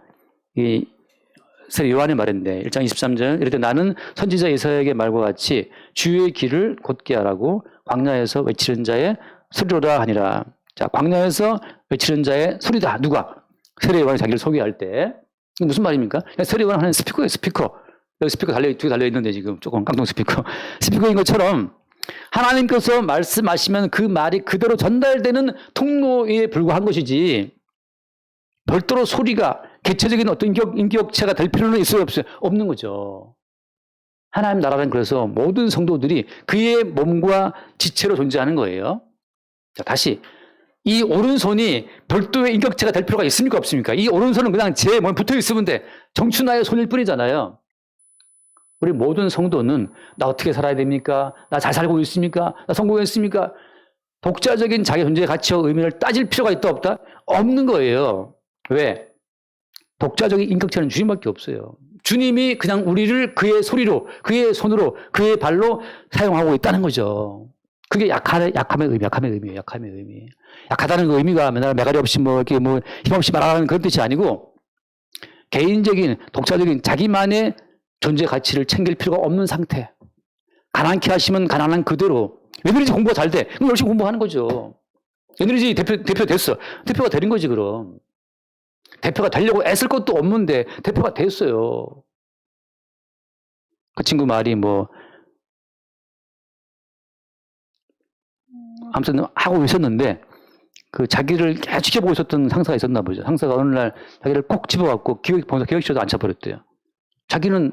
요한의 말인데 1장 23절 이럴 때 나는 선지자 이사야에게 말과 같이 주의 길을 곧게 하라고 광야에서 외치는 자의 소리로다 하니라. 자, 광야에서 외치는 자의 소리다. 누가? 세례 요한이 자기를 소개할 때. 이게 무슨 말입니까? 세례 요한 하는 스피커예요. 스피커. 여기 스피커 두 개 달려있는데 지금 조금 깡통 스피커. 스피커인 것처럼 하나님께서 말씀하시면 그 말이 그대로 전달되는 통로에 불과한 것이지 별도로 소리가 개체적인 어떤 인격체가 될 필요는 있어요? 없어요? 없는 거죠. 하나님 나라는 그래서 모든 성도들이 그의 몸과 지체로 존재하는 거예요. 자, 다시. 이 오른손이 별도의 인격체가 될 필요가 있습니까? 없습니까? 이 오른손은 그냥 제 몸에 붙어 있으면 돼. 정춘하의 손일 뿐이잖아요. 우리 모든 성도는 나 어떻게 살아야 됩니까? 나 잘 살고 있습니까? 나 성공했습니까? 독자적인 자기 존재의 가치와 의미를 따질 필요가 있다 없다? 없는 거예요. 왜? 독자적인 인격체는 주님밖에 없어요. 주님이 그냥 우리를 그의 소리로, 그의 손으로, 그의 발로 사용하고 있다는 거죠. 그게 약함의 의미. 약하다는 그 의미가 맨날 매가리 없이 이렇게 힘없이 말하는 그런 뜻이 아니고 개인적인, 독자적인 자기만의 존재 가치를 챙길 필요가 없는 상태. 가난케 하시면 가난한 그대로. 왜냐든지 공부가 잘 돼. 그럼 열심히 공부하는 거죠. 왜냐든지 대표 됐어. 대표가 되는 거지, 그럼. 대표가 되려고 애쓸 것도 없는데 대표가 됐어요. 그 친구 말이 아무튼 하고 있었는데 그 자기를 계속 지켜보고 있었던 상사가 있었나 보죠. 상사가 어느 날 자기를 꼭 집어갖고 기획실에도 앉혀버렸대요. 자기는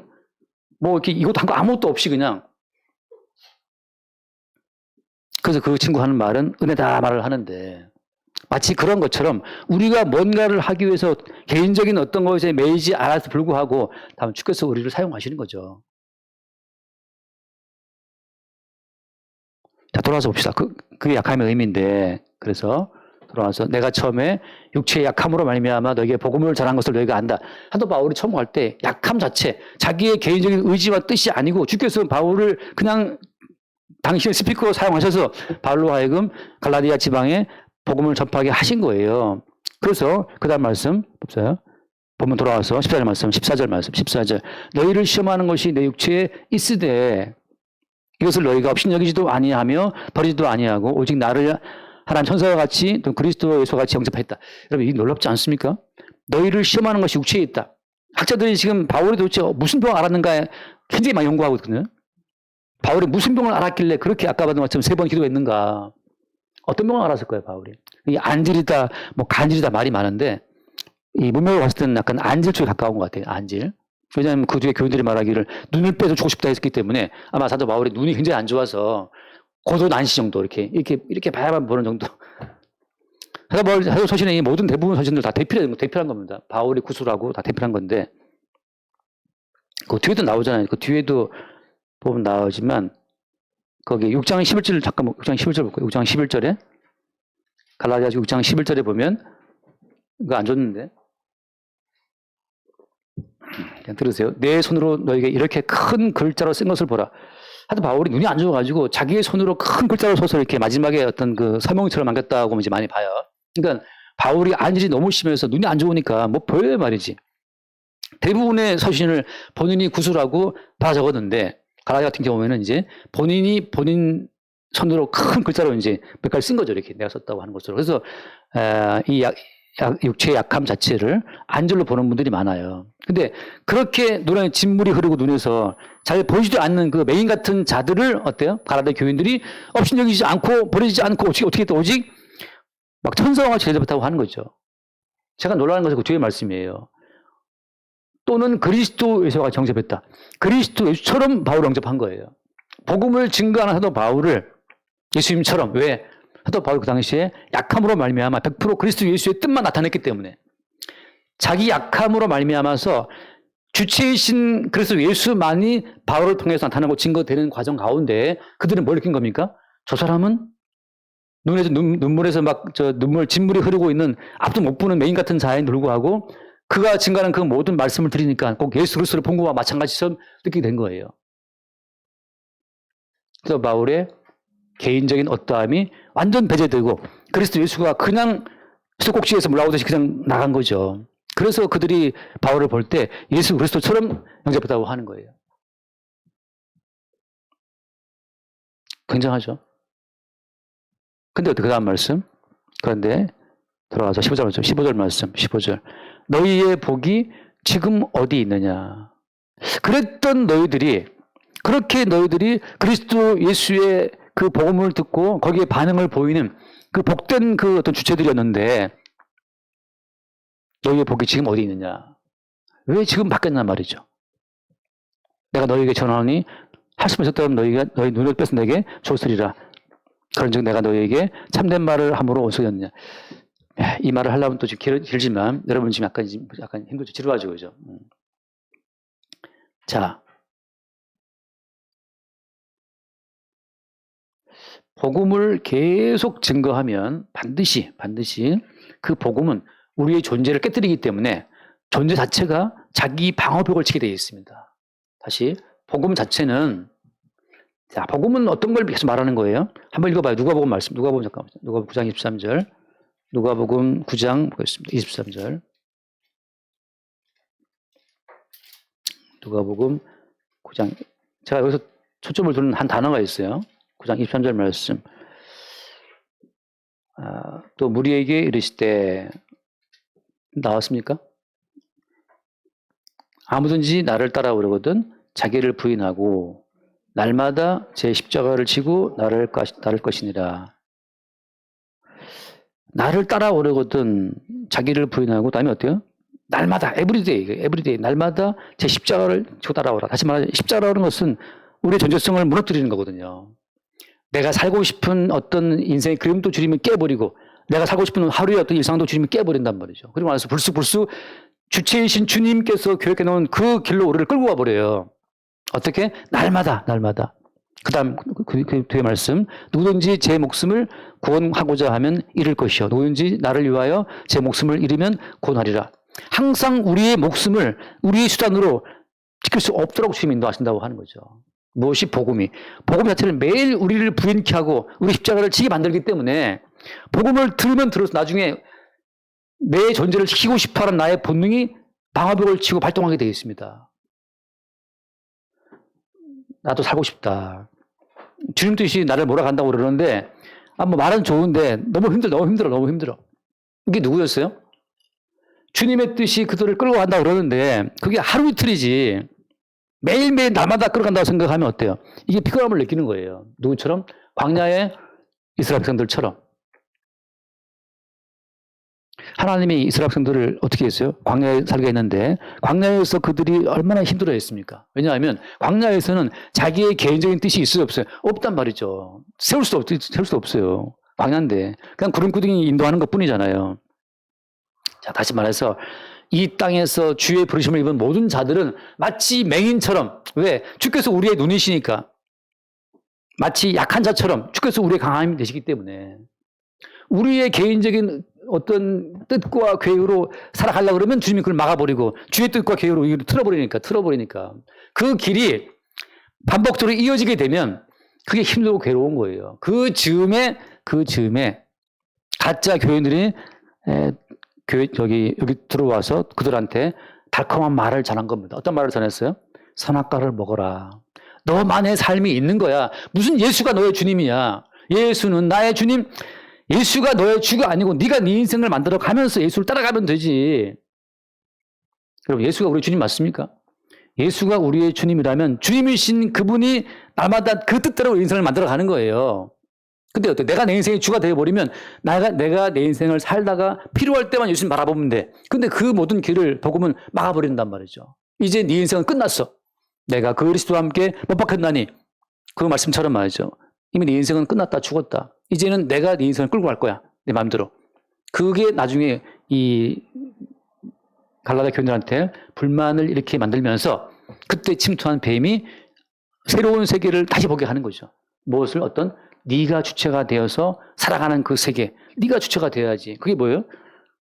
이렇게 이것도 한 거 아무것도 없이 그냥. 그래서 그 친구 하는 말은 은혜다 말을 하는데 마치 그런 것처럼 우리가 뭔가를 하기 위해서 개인적인 어떤 것에 매이지 않아서 불구하고 다음 주께서 우리를 사용하시는 거죠. 자, 돌아와서 봅시다. 그게 약함의 의미인데, 그래서 돌아와서 내가 처음에 육체의 약함으로 말미암아 너에게 복음을 전한 것을 너희가 안다. 사도 바울이 처음 갈 때 약함 자체, 자기의 개인적인 의지와 뜻이 아니고 주께서 바울을 그냥 당신의 스피커로 사용하셔서 바울로 하여금 갈라디아 지방에 복음을 접하게 하신 거예요. 그래서 그 다음 말씀 보세요. 보면 돌아와서 14절 말씀, 14절 말씀, 14절. 너희를 시험하는 것이 내 육체에 있으되 이것을 너희가 업신여기지도 아니하며 버리지도 아니하고 오직 나를 하나님 천사와 같이 또 그리스도 예수와 같이 영접했다. 여러분, 이 놀랍지 않습니까? 너희를 시험하는 것이 육체에 있다. 학자들이 지금 바울이 도대체 무슨 병을 알았는가 굉장히 많이 연구하고 있거든요. 바울이 무슨 병을 알았길래 그렇게 아까 받은 것처럼 3번 기도했는가. 어떤 병을 알았을 거예요, 바울이. 이 안질이다, 뭐 간질이다 말이 많은데 이 문맥을 봤을 때는 약간 안질 쪽에 가까운 것 같아요. 안질. 왜냐하면 그 뒤에 교인들이 말하기를 눈을 빼서 죽고 싶다 했기 때문에 아마 사도 바울이 눈이 굉장히 안 좋아서 고도 난시 정도 이렇게 봐야만 보는 정도. 사도 서신의 모든 대부분 서신들 다 대필한 겁니다. 바울이 구술하고 다 대필한 건데 그 뒤에도 나오잖아요. 그 뒤에도 보면 나오지만 거기 6장 11절 잠깐만 6장 11절 볼까요? 6장 11절에 갈라디아 6장 11절에 보면 이거 안 줬는데 그냥 들으세요. 내 손으로 너에게 이렇게 큰 글자로 쓴 것을 보라. 하여튼 바울이 눈이 안 좋아가지고 자기의 손으로 큰 글자로 써서 이렇게 마지막에 어떤 그 서명처럼 남겼다고 이제 많이 봐요. 그러니까 바울이 안질이 너무 심해서 눈이 안 좋으니까 뭐 보여요 말이지. 대부분의 서신을 본인이 구술하고 다 적었는데 갈라디아 같은 경우에는 이제 본인 손으로 큰 글자로 이제 몇 가지 쓴 거죠. 이렇게 내가 썼다고 하는 것으로. 그래서 이 육체의 약함 자체를 안절로 보는 분들이 많아요. 근데 그렇게 눈에 진물이 흐르고 눈에서 잘 보이지도 않는 그 메인 같은 자들을 어때요? 갈라디아 교인들이 업신여기지 않고 버리지 않고 어떻게 또 오직 막 천사와 같이 대접했다고 하는 거죠. 제가 놀라는 것은 그 뒤에 말씀이에요. 또는 그리스도 예수와 같이 영접했다. 그리스도 예수처럼 바울을 영접한 거예요. 복음을 증거하는 사도 바울을 예수님처럼 왜? 사도 바울 그 당시에 약함으로 말미암아 100% 그리스도 예수의 뜻만 나타냈기 때문에 자기 약함으로 말미암아서 주체이신 그리스도 예수만이 바울을 통해서 나타나고 증거되는 과정 가운데 그들은 뭘 느낀 겁니까? 저 사람은 눈에서 눈물에서 진물이 흐르고 있는 앞도 못 보는 메인 같은 자에도 불구하고 그가 증거하는 그 모든 말씀을 들으니까 꼭 예수 그리스도를 본 것과 마찬가지처럼 느끼게 된 거예요. 그래서 바울의 개인적인 어떠함이 완전 배제되고 그리스도 예수가 그냥 수도꼭지에서 올라오듯이 그냥 나간 거죠. 그래서 그들이 바울을 볼 때 예수 그리스도처럼 영접했다고 하는 거예요. 굉장하죠. 근데 그 다음 말씀. 그런데 들어가서 15절 말씀. 15절. 너희의 복이 지금 어디 있느냐. 그랬던 너희들이 그리스도 예수의 그 복음을 듣고 거기에 반응을 보이는 그 복된 그 어떤 주체들이었는데 너희의 복이 지금 어디 있느냐. 왜 지금 바뀌었냐 말이죠. 내가 너희에게 전하노니 할 수 없었다면 너희 눈을 빼서 내게 줬으리라. 그런즉 내가 너희에게 참된 말을 함으로 온수였느냐. 이 말을 하려면 또 지금 길지만 여러분 지금 약간 힘들죠. 지루하죠, 그죠? 자, 복음을 계속 증거하면 반드시 그 복음은 우리의 존재를 깨뜨리기 때문에 존재 자체가 자기 방어벽을 치게 되어 있습니다. 다시 복음 자체는 복음은 어떤 걸 계속 말하는 거예요? 한번 읽어봐요. 누가복음 말씀. 누가복음 9장 23절. 누가복음 9장 보겠습니다. 23절. 누가복음 9장. 제가 여기서 초점을 두는 한 단어가 있어요. 9장 23절 말씀. 또 무리에게 이르시되 나왔습니까? 아무든지 나를 따라오려거든 자기를 부인하고 날마다 제 십자가를 지고 나를 것이니라. 나를 따라오려거든 자기를 부인하고 다음에 어때요? 날마다 에브리데이 날마다 제 십자가를 지고 따라오라. 다시 말하면 십자가라는 것은 우리의 존재성을 무너뜨리는 거거든요. 내가 살고 싶은 어떤 인생의 그림도 주님이 깨버리고 내가 살고 싶은 하루의 어떤 일상도 주님이 깨버린단 말이죠. 그리고 나서 불쑥 주체이신 주님께서 계획해 놓은 그 길로 우리를 끌고 가버려요. 어떻게? 날마다. 그다음 그 뒤에 말씀, 누구든지 제 목숨을 구원하고자 하면 잃을 것이요 누구든지 나를 위하여 제 목숨을 잃으면 구원하리라. 항상 우리의 목숨을 우리의 수단으로 지킬 수 없도록 주님 인도하신다고 하는 거죠. 무엇이 복음이? 복음 자체를 매일 우리를 부인케 하고 우리 십자가를 지게 만들기 때문에 복음을 들으면 들어서 나중에 내 존재를 지키고 싶어하는 나의 본능이 방어벽을 치고 발동하게 되어 있습니다. 나도 살고 싶다. 주님 뜻이 나를 몰아간다고 그러는데 뭐 말은 좋은데 너무 힘들어. 이게 누구였어요? 주님의 뜻이 그들을 끌고 간다고 그러는데 그게 하루 이틀이지 매일매일 날마다 끌어간다고 생각하면 어때요? 이게 피곤함을 느끼는 거예요. 누구처럼? 광야의 이스라엘 백성들처럼. 하나님이 이스라엘 백성들을 어떻게 했어요? 광야에 살게 했는데 광야에서 그들이 얼마나 힘들어했습니까? 왜냐하면 광야에서는 자기의 개인적인 뜻이 있어요, 없어요? 없단 말이죠. 세울 수 없어요. 광야인데 그냥 구름구둥이 인도하는 것뿐이잖아요. 자, 다시 말해서 이 땅에서 주의 부르심을 입은 모든 자들은 마치 맹인처럼, 왜? 주께서 우리의 눈이시니까. 마치 약한 자처럼 주께서 우리의 강함이 되시기 때문에 우리의 개인적인 어떤 뜻과 계획으로 살아가려고 그러면 주님이 그걸 막아버리고 주의 뜻과 계획으로 이걸 틀어버리니까 그 길이 반복적으로 이어지게 되면 그게 힘들고 괴로운 거예요. 그 즈음에 가짜 교인들이 여기 들어와서 그들한테 달콤한 말을 전한 겁니다. 어떤 말을 전했어요? 선악과를 먹어라. 너만의 삶이 있는 거야. 무슨 예수가 너의 주님이야. 예수는 나의 주님. 예수가 너의 주가 아니고 네가 네 인생을 만들어 가면서 예수를 따라가면 되지. 여러분, 예수가 우리 주님 맞습니까? 예수가 우리의 주님이라면 주님이신 그분이 날마다 그 뜻대로 인생을 만들어 가는 거예요. 근데 어때? 내가 내 인생의 주가 되어버리면 내가 내 인생을 살다가 필요할 때만 예수님 바라보면 돼. 근데 그 모든 길을 복음은 막아버린단 말이죠. 이제 네 인생은 끝났어. 내가 그리스도와 함께 못 박혔나니 그 말씀처럼 말이죠. 이미 네 인생은 끝났다, 죽었다. 이제는 내가 네 인생을 끌고 갈 거야. 내 마음대로. 그게 나중에 이 갈라디아 교인들한테 불만을 이렇게 만들면서 그때 침투한 뱀이 새로운 세계를 다시 보게 하는 거죠. 무엇을? 어떤 네가 주체가 되어서 살아가는 그 세계. 네가 주체가 되어야지. 그게 뭐예요?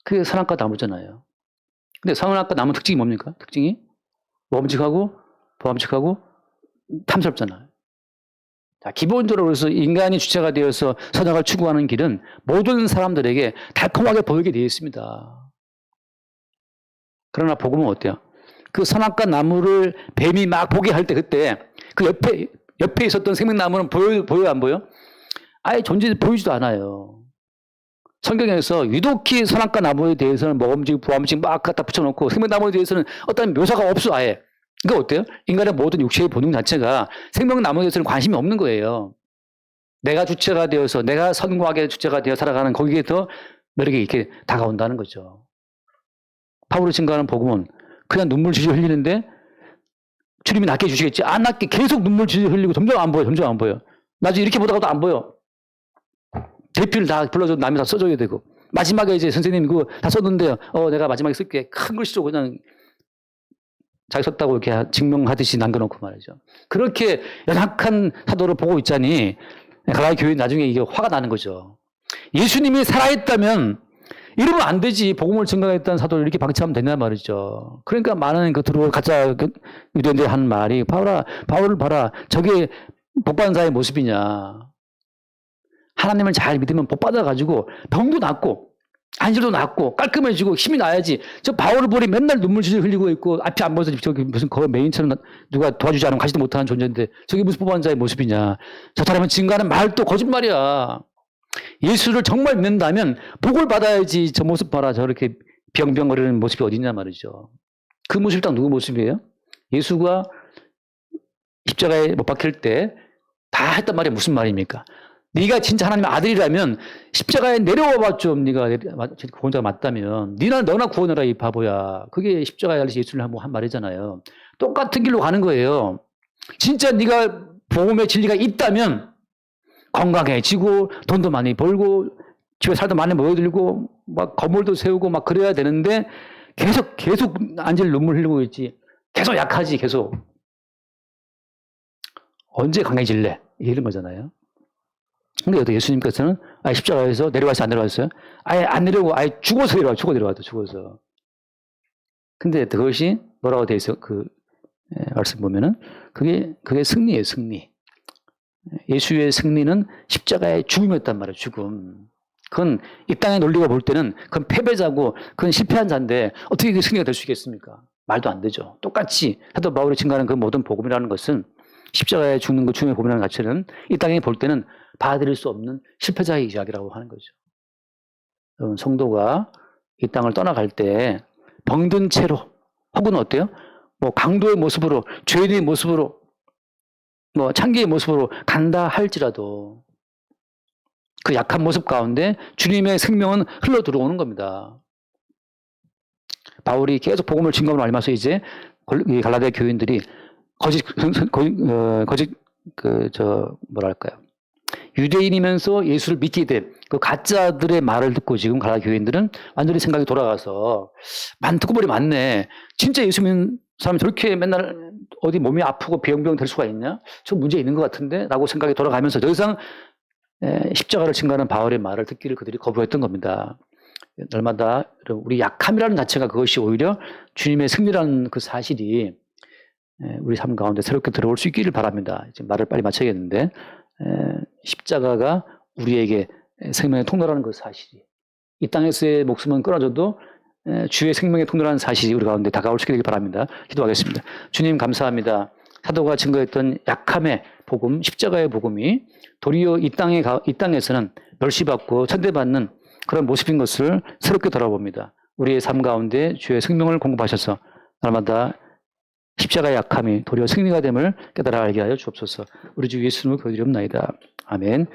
그게 선악과 나무잖아요. 근데 선악과 나무 특징이 뭡니까? 특징이 먹음직하고 보암직하고 탐스럽잖아요. 자, 기본적으로 그래서 인간이 주체가 되어서 선악을 추구하는 길은 모든 사람들에게 달콤하게 보이게 되어 있습니다. 그러나 복음은 어때요? 그 선악과 나무를 뱀이 막 보게 할 때 그때 그 옆에 있었던 생명나무는 보여요, 안 보여? 아예 존재 보이지도 않아요. 성경에서 유독히 선악과 나무에 대해서는 먹음직, 부암직 막 갖다 붙여놓고 생명나무에 대해서는 어떤 묘사가 없어, 아예. 그러니까 어때요? 인간의 모든 육체의 본능 자체가 생명나무에 대해서는 관심이 없는 거예요. 내가 주체가 되어서, 내가 선고하게 주체가 되어 살아가는 거기에 더 매력이 이렇게 다가온다는 거죠. 바울이 증거하는 복음은 그냥 눈물 질질 흘리는데 주님이 낫게 해주시겠지. 안 낫게 계속 눈물 질질 흘리고 점점 안 보여. 나중에 이렇게 보다가도 안 보여. 대필 다 불러줘, 남이 다 써줘야 되고. 마지막에 이제 선생님 그거 다 썼는데요. 내가 마지막에 쓸게. 큰 글씨로 그냥 자기 썼다고 이렇게 증명하듯이 남겨놓고 말이죠. 그렇게 연약한 사도를 보고 있자니 갈라디아 교회 나중에 이게 화가 나는 거죠. 예수님이 살아있다면 이러면 안 되지. 복음을 증거했던 사도를 이렇게 방치하면 되냐 말이죠. 그러니까 많은 들어올 가짜 유대인들이 하는 말이 바울을 봐라. 저게 복받은 자의 모습이냐. 하나님을 잘 믿으면 복받아가지고 병도 낫고 안질도 낫고 깔끔해지고 힘이 나야지. 저 바울을 보니 맨날 눈물 질질 흘리고 있고 앞이 안 보여서 저기 무슨 거의 메인처럼 누가 도와주지 않으면 가지도 못하는 존재인데 저게 무슨 복받은 자의 모습이냐. 저 사람은 증거하는 말도 거짓말이야. 예수를 정말 믿는다면 복을 받아야지. 저 모습 봐라. 저렇게 병병거리는 모습이 어딨냐 말이죠. 그 모습이 딱 누구 모습이에요? 예수가 십자가에 못 박힐 때 다 했단 말이 무슨 말입니까? 네가 진짜 하나님의 아들이라면 십자가에 내려와봐 좀. 네가 구원자가 맞다면 너나 구원해라 이 바보야. 그게 십자가에 달리시 예수를 한 말이잖아요. 똑같은 길로 가는 거예요. 진짜 네가 복음의 진리가 있다면 건강해지고 돈도 많이 벌고 집에 살도 많이 모여들고 막 건물도 세우고 막 그래야 되는데 계속 안질 눈물 흘리고 있지. 계속 약하지. 계속. 언제 강해질래? 이런 거잖아요. 근데 어떻게 예수님께서는 아예 십자가에서 내려와서 안 내려왔어요? 아예 안 내려오고 아예 죽어서 내려와, 죽어서. 근데 그것이 뭐라고 돼 있어? 말씀 보면은 그게 승리예요, 승리. 예수의 승리는 십자가의 죽음이었단 말이에요, 죽음. 그건 이 땅의 논리가 볼 때는 그건 패배자고 그건 실패한 자인데 어떻게 그 승리가 될 수 있겠습니까? 말도 안 되죠. 똑같이 사도 바울이 증거하는 그 모든 복음이라는 것은 십자가에 죽는 그 죽음의 복음이라는 가치는 이 땅에 볼 때는 받아들일 수 없는 실패자의 이야기라고 하는 거죠. 여러분, 성도가 이 땅을 떠나갈 때 병든 채로 혹은 어때요? 뭐 강도의 모습으로, 죄인의 모습으로, 뭐 창기의 모습으로 간다 할지라도 그 약한 모습 가운데 주님의 생명은 흘러 들어오는 겁니다. 바울이 계속 복음을 증거함으로 알면서 이제 갈라디아 교인들이 뭐랄까요. 유대인이면서 예수를 믿게 된 그 가짜들의 말을 듣고 지금 갈라디아 교인들은 완전히 생각이 돌아가서 듣고 보니 맞네. 진짜 예수 믿는 사람이 저렇게 맨날 어디 몸이 아프고 병 될 수가 있냐? 저 문제 있는 것 같은데? 라고 생각이 돌아가면서 더 이상 십자가를 증거하는 바울의 말을 듣기를 그들이 거부했던 겁니다. 날마다 우리 약함이라는 자체가 그것이 오히려 주님의 승리라는 그 사실이 우리 삶 가운데 새롭게 들어올 수 있기를 바랍니다. 지금 말을 빨리 마쳐야겠는데 십자가가 우리에게 생명의 통로라는 그 사실이 이 땅에서의 목숨은 끊어져도 주의 생명의 통로라는 사실이 우리 가운데 다가올 수 있기를 바랍니다. 기도하겠습니다. 주님 감사합니다. 사도가 증거했던 약함의 복음, 십자가의 복음이 도리어 이 땅에서는 멸시받고 천대받는 그런 모습인 것을 새롭게 돌아봅니다. 우리의 삶 가운데 주의 생명을 공급하셔서 날마다 십자가의 약함이 도리어 승리가 됨을 깨달아 알게 하여 주옵소서. 우리 주 예수님을 거드리옵나이다. 아멘.